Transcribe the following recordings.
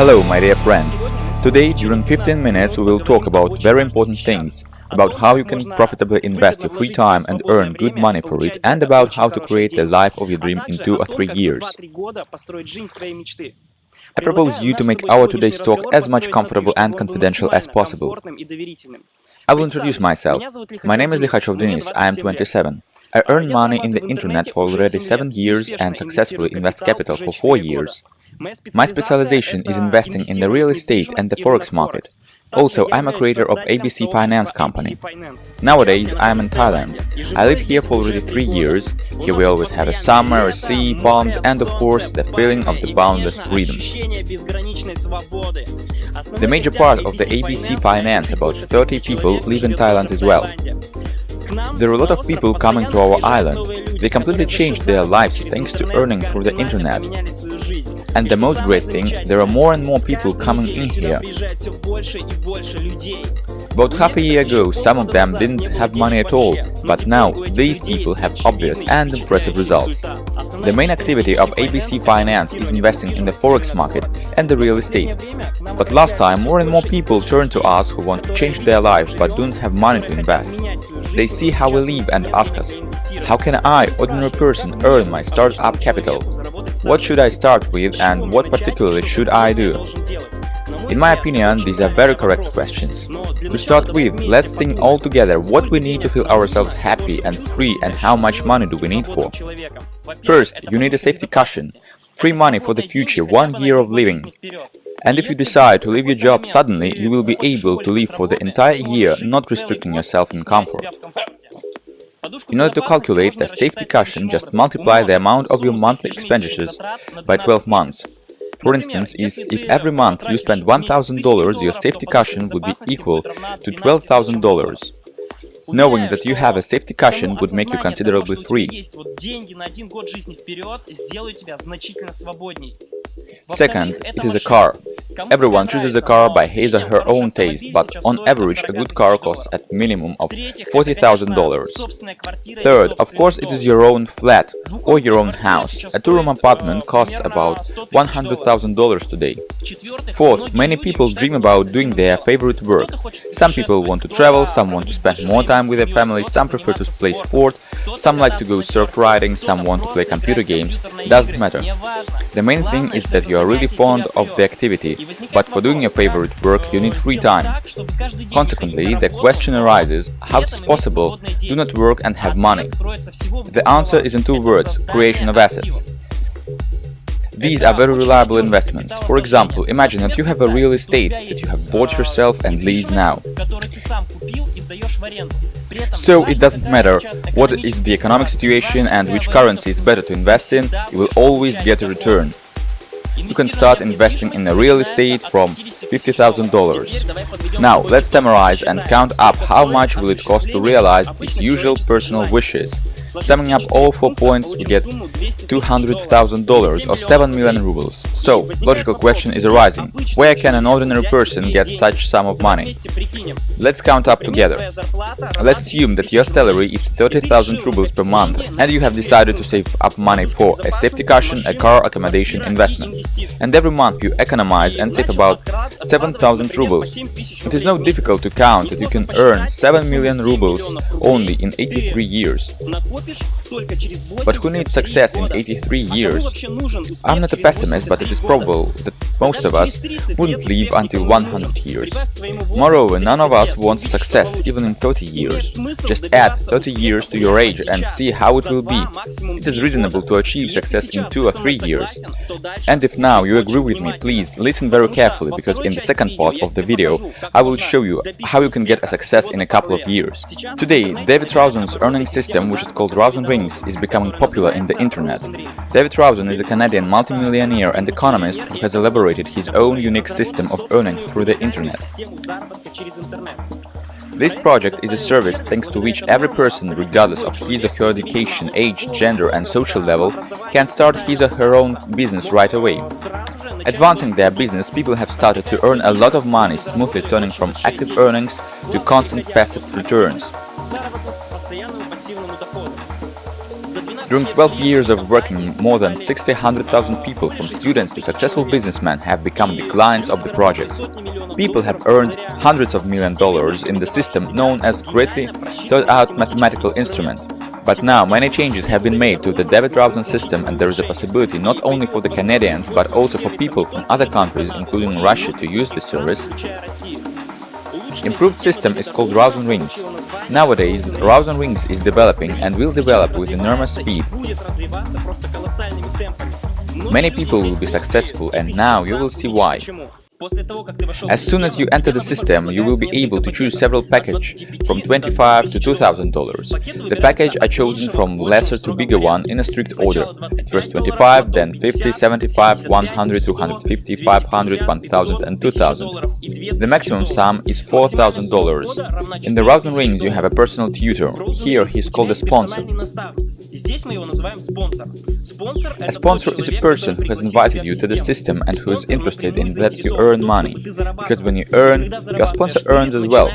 Hello, my dear friend. Today, during 15 minutes, we will talk about very important things, about how you can profitably invest your free time and earn good money for it, and about how to create the life of your dream in 2 or 3 years. I propose you to make our today's talk as much comfortable and confidential as possible. I will introduce myself. My name is Likhachov Denis, I am 27. I earn money in the internet for already 7 years and successfully invest capital for 4 years. My specialization is investing in the real estate and the forex market. Also, I'm a creator of ABC Finance company. Nowadays, I am in Thailand. I live here for already 3 years. Here we always have a summer, a sea, palms, and of course, the feeling of the boundless freedom. The major part of the ABC Finance, about 30 people, live in Thailand as well. There are a lot of people coming to our island. They completely changed their lives thanks to earning through the internet. And the most great thing, there are more and more people coming in here. About half a year ago, some of them didn't have money at all, but now these people have obvious and impressive results. The main activity of ABC Finance is investing in the forex market and the real estate. But last time, more and more people turn to us who want to change their lives but don't have money to invest. They see how we live and ask us, how can I, ordinary person, earn my startup capital? What should I start with and what particularly should I do? In my opinion, these are very correct questions. To start with, let's think all together what we need to feel ourselves happy and free and how much money do we need for. First, you need a safety cushion, free money for the future, 1 year of living. And if you decide to leave your job suddenly, you will be able to live for the entire year, not restricting yourself in comfort. In order to calculate the safety cushion, just multiply the amount of your monthly expenditures by 12 months. For instance, if every month you spend $1,000, your safety cushion would be equal to $12,000. Knowing that you have a safety cushion would make you considerably free. Second, it is a car. Everyone chooses a car by his or her own taste, but on average a good car costs at minimum of $40,000. Third, of course, it is your own flat or your own house. A two-room apartment costs about $100,000 today. Fourth, many people dream about doing their favorite work. Some people want to travel, some want to spend more time with their family, some prefer to play sport, some like to go surf riding, some want to play computer games. Doesn't matter. The main thing is that you are really fond of the activity, but for doing your favorite work you need free time. Consequently, the question arises, how it is possible do not work and have money? The answer is in 2 words, creation of assets. These are very reliable investments. For example, imagine that you have a real estate that you have bought yourself and lease now. So it doesn't matter what is the economic situation and which currency is better to invest in, you will always get a return. You can start investing in a real estate from $50,000. Now, let's summarize and count up how much will it cost to realize its usual personal wishes. Summing up all 4 points, we get $200,000 or 7 million rubles. So, logical question is arising, where can an ordinary person get such sum of money? Let's count up together. Let's assume that your salary is 30,000 rubles per month and you have decided to save up money for a safety cushion, a car, accommodation, investments. And every month you economize and save about 7,000 rubles. It is not difficult to count that you can earn 7 million rubles only in 83 years. But who needs success in 83 years? I'm not a pessimist, but it is probable that most of us wouldn't live until 100 years. Moreover, none of us wants success even in 30 years. Just add 30 years to your age and see how it will be. It is reasonable to achieve success in 2 or 3 years. And if now you agree with me, please listen very carefully, because in the second part of the video I will show you how you can get a success in a couple of years. Today, David Rosen's earning system, which is called Rosen Rings, is becoming popular in the internet. David Rosen is a Canadian multimillionaire and economist who has elaborated his own unique system of earning through the internet. This project is a service thanks to which every person, regardless of his or her education, age, gender and social level, can start his or her own business right away. Advancing their business, people have started to earn a lot of money, smoothly turning from active earnings to constant passive returns. During 12 years of working, more than 100,000 people, from students to successful businessmen, have become the clients of the project. People have earned hundreds of million dollars in the system known as greatly thought-out mathematical instrument. But now many changes have been made to the David Rosen system, and there is a possibility not only for the Canadians but also for people from other countries, including Russia, to use this service. Improved system is called Rosen Rings. Nowadays, Rosen Rings is developing and will develop with enormous speed. Many people will be successful, and now you will see why. As soon as you enter the system, you will be able to choose several packages from $25 to $2,000. The packages are chosen from lesser to bigger one in a strict order. At first 25, then 50, 75, 100, 250, 500, 1000 and 2000. The maximum sum is $4,000. In the Rosen Rings you have a personal tutor. Here he is called a sponsor. A sponsor is a person who has invited you to the system and who is interested in that you earn money, because when you earn, your sponsor earns as well.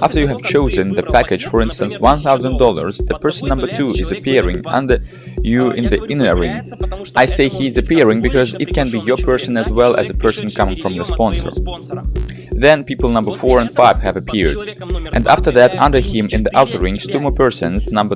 After you have chosen the package, for instance $1,000, the person number 2 is appearing under you in the inner ring. I say he is appearing because it can be your person as well as a person coming from your sponsor. Then people number 4 and 5 have appeared, and after that under him in the outer rings 2 more persons, number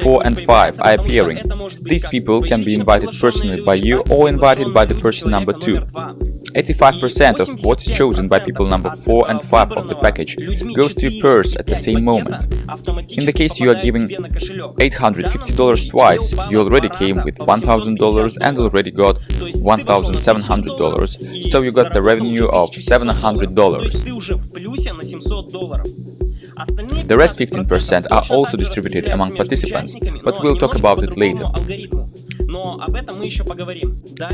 4 and 5, are appearing. These people can be invited personally by you or invited by the person number 2. 85% of what is chosen by people number 4 and 5 of the package goes to your purse at the same moment. In the case you are giving $850 twice, you already came with $1,000 and already got $1,700, so you got the revenue of $700. The rest 15% are also distributed among participants, but we'll talk about it later.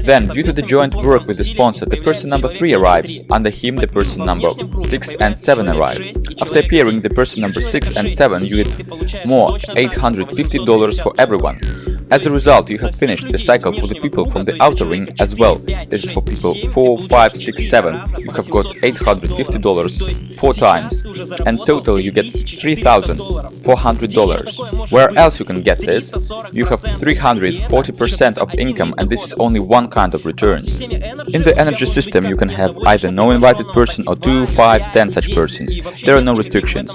Then, due to the joint work with the sponsor, the person number 3 arrives, under him the person number 6 and 7 arrive. After appearing the person number 6 and 7, you get more $850 for everyone. As a result, you have finished the cycle for the people from the outer ring as well. That is for people 4, 5, 6, 7. You have got $850 4 times, and total you get $3,400. Where else you can get this? You have 340% of income, and this is only one kind of returns. In the energy system you can have either no invited person or 2, 5, 10 such persons. There are no restrictions.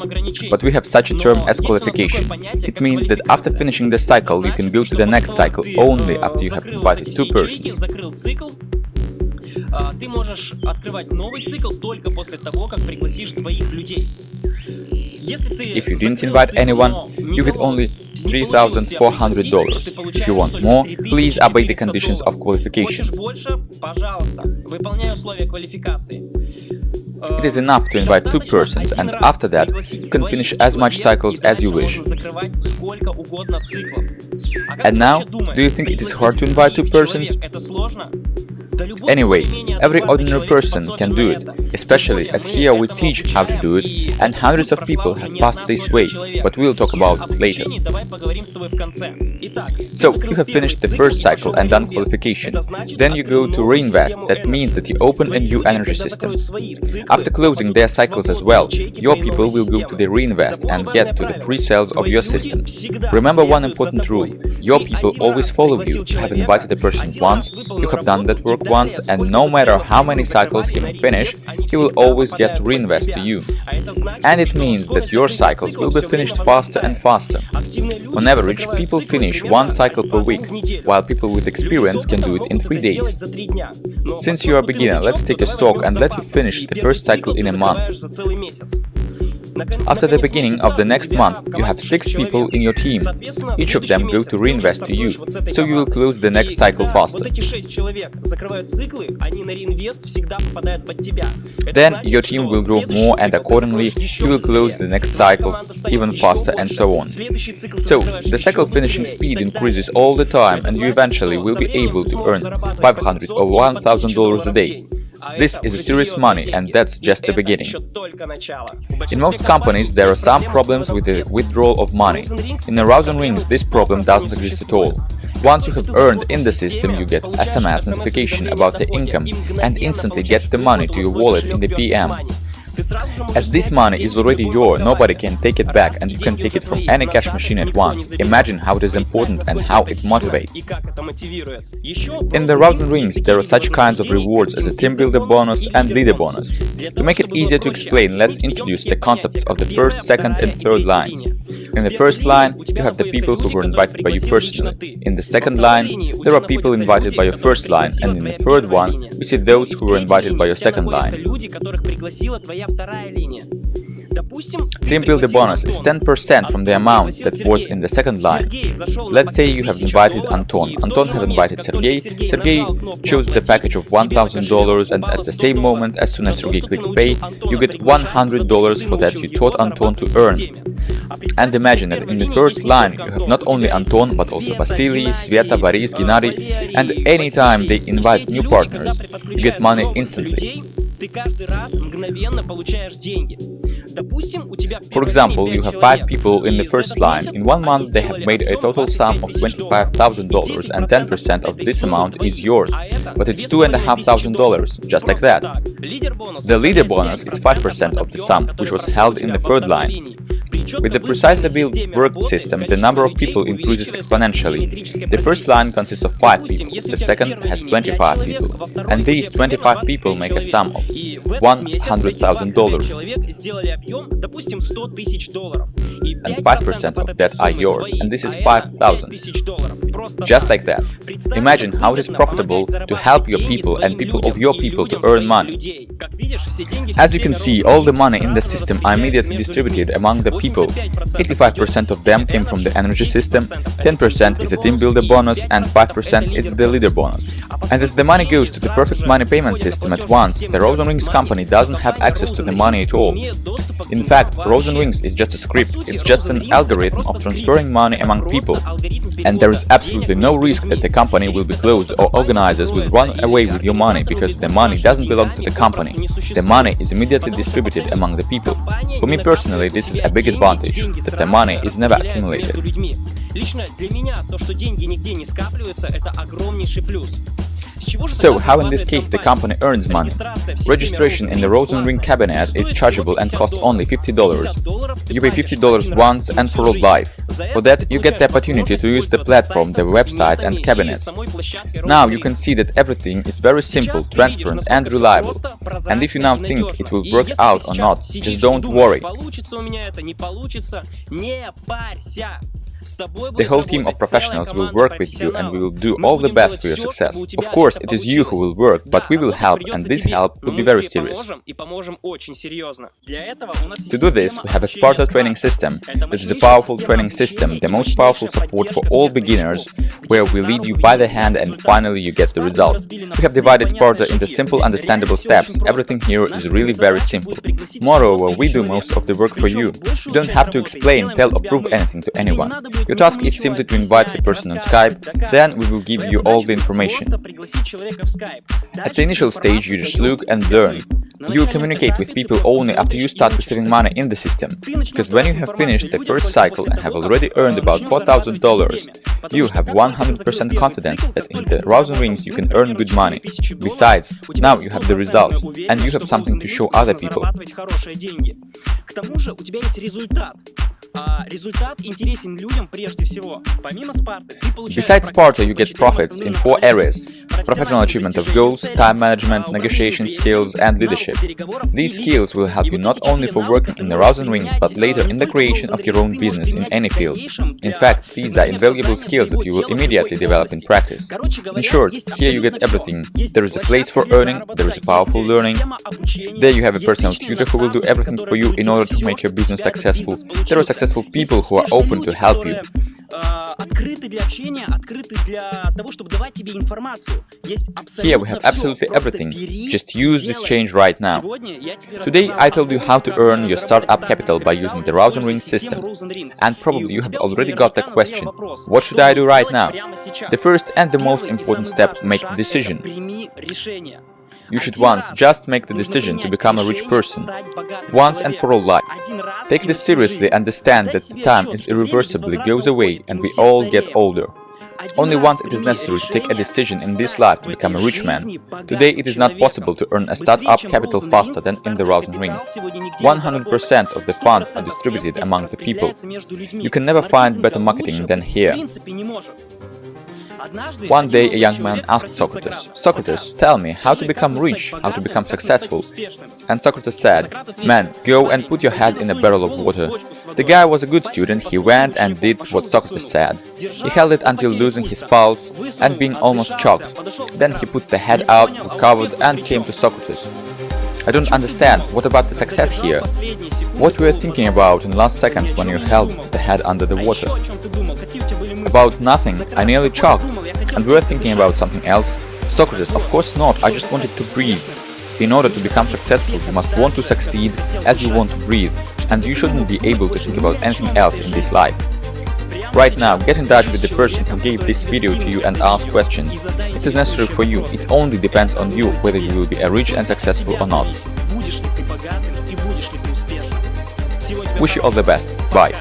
But we have such a term as qualification. It means that after finishing the cycle you can go to the next cycle only after you have invited 2 persons. Ты можешь открывать новый цикл только после того, как пригласишь двоих людей. If you didn't invite anyone, you get only $3,400. If you want more, please obey the conditions of qualification. It is enough to invite 2 persons, and after that, you can finish as much cycles as you wish. And now, do you think it is hard to invite 2 persons? Anyway, every ordinary person can do it, especially as here we teach how to do it, and hundreds of people have passed this way, but we'll talk about it later. So, you have finished the first cycle and done qualification. Then you go to reinvest, that means that you open a new energy system. After closing their cycles as well, your people will go to the reinvest and get to the pre-sales of your system. Remember one important rule: your people always follow you. You have invited a person once, you have done that work once, and no matter how many cycles he may finish, he will always get to reinvest to you. And it means that your cycles will be finished faster and faster. On average, people finish 1 cycle per week, while people with experience can do it in 3 days. Since you are a beginner, let's take a stock and let you finish the first cycle in a month. After the beginning of the next month, you have 6 people in your team. Each of them go to reinvest to you, so you will close the next cycle faster. Then your team will grow more, and accordingly you will close the next cycle even faster, and so on. So, the cycle finishing speed increases all the time, and you eventually will be able to earn $500 or $1,000 a day. This is a serious money, and that's just the beginning. In most companies there are some problems with the withdrawal of money. In the Rosen Rings this problem doesn't exist at all. Once you have earned in the system, you get SMS notification about the income and instantly get the money to your wallet in the PM. As this money is already yours, nobody can take it back and you can take it from any cash machine at once. Imagine how it is important and how it motivates. In the Rosen Rings, there are such kinds of rewards as a team builder bonus and leader bonus. To make it easier to explain, let's introduce the concepts of the first, second and third lines. In the first line, you have the people who were invited by you personally. In the second line, there are people invited by your first line, and in the third one, we see those who were invited by your second line. Team builder bonus is 10% from the amount that was in the second line. Let's say you have invited Anton. Anton have invited Sergey. Sergey chose the package of $1,000 and at the same moment, as soon as Sergey clicked pay, you get $100 for that you taught Anton to earn. And imagine that in the first line you have not only Anton but also Vasily, Sveta, Boris, Gennady, and anytime they invite new partners, you get money instantly. For example, you have 5 people in the first line. In 1 month they have made a total sum of $25,000 and 10% of this amount is yours, but it's $2,500, just like that. The leader bonus is 5% of the sum, which was held in the third line. With the precisely built work system, the number of people increases exponentially. The first line consists of 5 people, the second has 25 people, and these 25 people make a sum of $100,000. And 5% of that are yours, and this is 5,000. Just like that. Imagine how it is profitable to help your people and people of your people to earn money. As you can see, all the money in the system are immediately distributed among the people. 85% of them came from the energy system, 10% is a team builder bonus, and 5% is the leader bonus. And as the money goes to the perfect money payment system at once, the Rosen Rings company doesn't have access to the money at all. In fact, Rosen Rings is just a script, it's just an algorithm of transferring money among people. And there is absolutely no risk that the company will be closed or organizers will run away with your money because the money doesn't belong to the company. The money is immediately distributed among the people. For me personally, this is a big advantage, that the money is never accumulated. So, how in this case the company earns money? Registration in the Rosen Ring cabinet is chargeable and costs only $50. You pay $50 once and for all life. For that, you get the opportunity to use the platform, the website and cabinets. Now you can see that everything is very simple, transparent and reliable. And if you now think it will work out or not, just don't worry. The whole team of professionals will work with you and we will do all the best for your success. Of course, it is you who will work, but we will help, and this help will be very serious. To do this, we have a Sparta training system. This is a powerful training system, the most powerful support for all beginners, where we lead you by the hand and finally you get the results. We have divided Sparta into simple, understandable steps. Everything here is really very simple. Moreover, we do most of the work for you. You don't have to explain, tell or prove anything to anyone. Your task is simply to invite the person on Skype, then we will give you all the information. At the initial stage, you just look and learn. You will communicate with people only after you start receiving money in the system, because when you have finished the first cycle and have already earned about $4,000, you have 100% confidence that in the Rosen Rings you can earn good money. Besides, now you have the results, and you have something to show other people. Besides Sparta, you get profits in 4 areas: professional achievement of goals, time management, negotiation skills, and leadership. These skills will help you not only for working in the Rosen Rings, but later in the creation of your own business in any field. In fact, these are invaluable skills that you will immediately develop in practice. In short, here you get everything. There is a place for earning, there is a powerful learning. There you have a personal tutor who will do everything for you in order to make your business successful. There are successful people who are open to help you. Here we have absolutely everything. Just use this change right now. Today I told you how to earn your startup capital by using the Rosen Rings system. And probably you have already got the question, what should I do right now? The first and the most important step, make the decision. You should just make the decision to become a rich person, once and for all life. Take this seriously, understand that the time is irreversibly goes away and we all get older. Only once it is necessary to take a decision in this life to become a rich man. Today it is not possible to earn a startup capital faster than in the Rosen Rings. 100% of the funds are distributed among the people. You can never find better marketing than here. One day a young man asked Socrates, "Socrates, tell me how to become rich, how to become successful." And Socrates said, "Man, go and put your head in a barrel of water." The guy was a good student, he went and did what Socrates said. He held it until losing his pulse and being almost choked. Then he put the head out, recovered and came to Socrates. "I don't understand, what about the success here? What were you thinking about in last seconds when you held the head under the water?" "About nothing, I nearly choked." "And were you thinking about something else?" "Socrates, of course not, I just wanted to breathe." In order to become successful, you must want to succeed as you want to breathe, and you shouldn't be able to think about anything else in this life. Right now, get in touch with the person who gave this video to you and ask questions. It is necessary for you, it only depends on you whether you will be a rich and successful or not. Wish you all the best. Bye.